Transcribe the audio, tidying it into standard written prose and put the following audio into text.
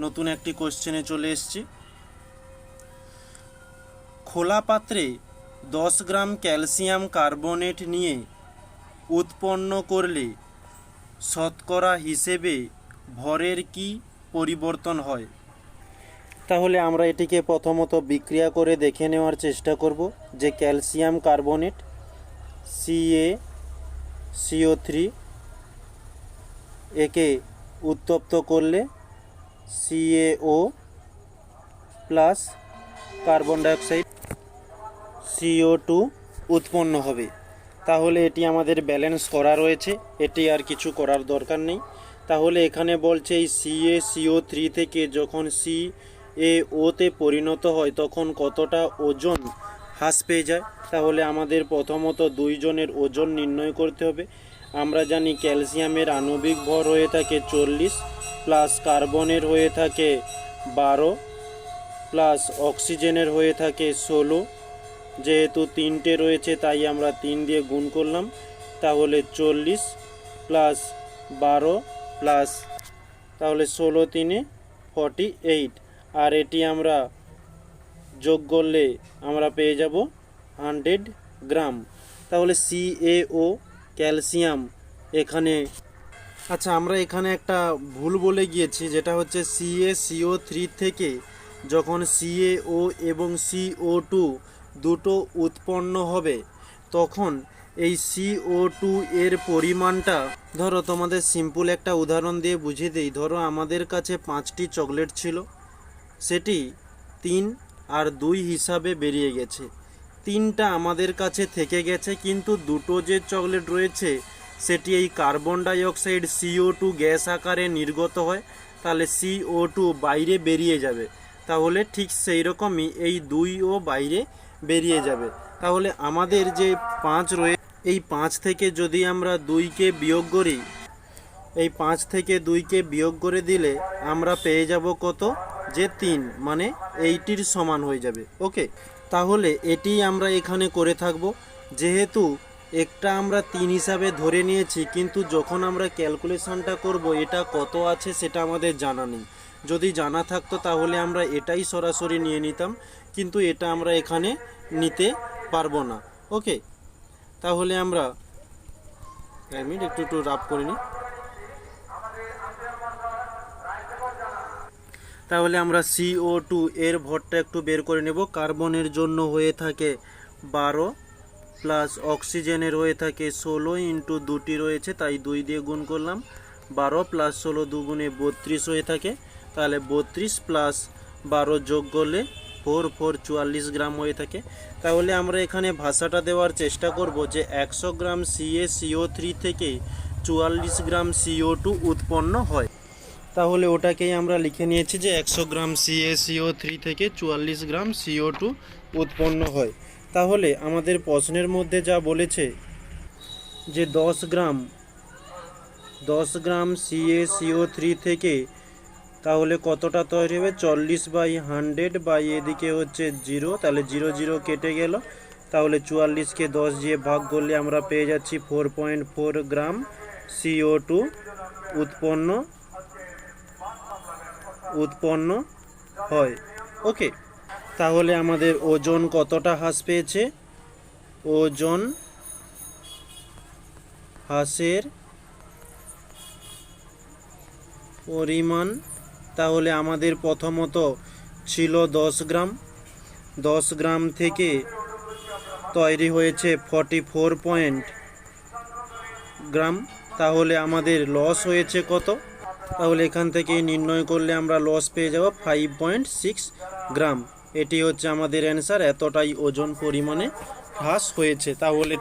নতুন একটি কোশ্চেনে চলে এসেছি। খোলা পাত্রে 10 গ্রাম ক্যালসিয়াম কার্বনেট নিয়ে উৎপন্ন করলে শতকরা হিসেবে ভরের কি পরিবর্তন হয়? তাহলে আমরা এটিকে প্রথমত বিক্রিয়া করে দেখে নেওয়ার চেষ্টা করব যে ক্যালসিয়াম কার্বনেট CaCO3 একে উত্তপ্ত করলে CaO plus carbon dioxide CO2 উৎপন্ন হবে। তাহলে এটি আমাদের ব্যালেন্স করা রয়েছে, এটি আর কিছু করার দরকার নেই। তাহলে এখানে বলছে এই CaCO3 থেকে যখন CaO-তে পরিণত হয় তখন কতটা ওজন হ্রাস পেয়ে যায়। তাহলে আমাদের প্রথমত দুইজনের ওজন নির্ণয় করতে হবে। আমরা জানি ক্যালসিয়ামের আণবিক ভর হয়ে থাকে 40 প্লাস কার্বনের হয়ে থাকে 12 প্লাস অক্সিজেনের হয়ে থাকে 16। যেহেতু তিনটে রয়েছে তাই আমরা 3 দিয়ে গুণ করলাম, তাহলে 40 প্লাস 12 প্লাস তাহলে 16 3 48, আর এটি আমরা যোগ করলে আমরা পেয়ে যাব 100 গ্রাম। তাহলে CaO ক্যালসিয়াম এখানে আমরা এখানে একটা ভুল বলে গিয়েছি, যেটা হচ্ছে CaCO3 থেকে যখন CaO এবং CO2 দুটো উৎপন্ন হবে তখন এই CO2 এর পরিমাণটা, ধরো তোমাদের সিম্পল একটা উদাহরণ দিয়ে বুঝিয়ে দিই। ধরো আমাদের কাছে 5টি চকলেট ছিল, সেটি 3 আর 2 হিসাবে বেরিয়ে গেছে। 3টা আমাদের কাছে থেকে গেছে, কিন্তু দুটো যে চকলেট রয়েছে সেটি এই কার্বন ডাইঅক্সাইড CO2 গ্যাস আকারে নির্গত হয়, তাহলে CO2 বাইরে বেরিয়ে যাবে। তাহলে ঠিক সেই রকমই এই 2ও বাইরে বেরিয়ে যাবে। তাহলে আমাদের যে 5 রয়েছে, এই 5 থেকে যদি আমরা 2কে বিয়োগ করি, এই 5 থেকে 2কে বিয়োগ করে দিলে আমরা পেয়ে যাব কত, যে 3, মানে এইটির সমান হয়ে যাবে। ওকে, তাহলে এটি আমরা এখানে করে থাকব। যেহেতু একটা আমরা 3 হিসাবে ধরে নিয়েছি, কিন্তু যখন আমরা ক্যালকুলেশনটা করব এটা কত আছে সেটা আমাদের জানা নেই। যদি জানা থাকতো তাহলে আমরা এটাই সরাসরি নিয়ে নিতাম, কিন্তু এটা আমরা এখানে নিতে পারবো না। ওকে, তাহলে আমরা একটু রাফ করে নিই। তাহলে আমরা CO2 এর ভরটা একটু বের করে নেব। কার্বনের জন্য হয়ে থাকে 12 প্লাস অক্সিজেনের হয়ে থাকে 16, ইন্টু 2টি রয়েছে তাই 2 দিয়ে গুণ করলাম। 12 প্লাস 16 দুগুণে 32 হয়ে থাকে, তাহলে 32 প্লাস 12 যোগ করলে 4 4 44 গ্রাম হয়ে থাকে। তাহলে আমরা এখানে ভাষাটা দেওয়ার চেষ্টা করব যে 100 গ্রাম CaCO3 থেকে 44 গ্রাম CO2 উৎপন্ন হয়। তাহলে ওটাকেই আমরা লিখে নিয়েছি যে 100 গ্রাম CaCO3 থেকে 44 গ্রাম CO2 উৎপন্ন হয়। তাহলে আমাদের প্রশ্নের মধ্যে যা বলেছে যে 10 গ্রাম CaCO3 থেকে তাহলে কতটা তৈরি হবে, 40/100 বাই এদিকে হচ্ছে 0, তাহলে 0 0 কেটে গেল। তাহলে 44কে 10 দিয়ে ভাগ করলে আমরা পেয়ে যাচ্ছি 4.4 গ্রাম CO2 উৎপন্ন হয়। ওকে, তাহলে আমাদের ওজন কতটা হ্রাস পেয়েছে, ওজন হ্রাসের পরিমাণ, তাহলে আমাদের প্রথমত ছিল 10 গ্রাম, 10 গ্রাম থেকে তৈরি হয়েছে 44 গ্রাম, তাহলে আমাদের লস হয়েছে কত, তাহলে এখান থেকে নির্ণয় করলে আমরা লস পেয়ে যাব 5.6 গ্রাম। এটি হচ্ছে আমাদের অ্যান্সার, এতটাই ওজন পরিমাণে হ্রাস হয়েছে। তাহলে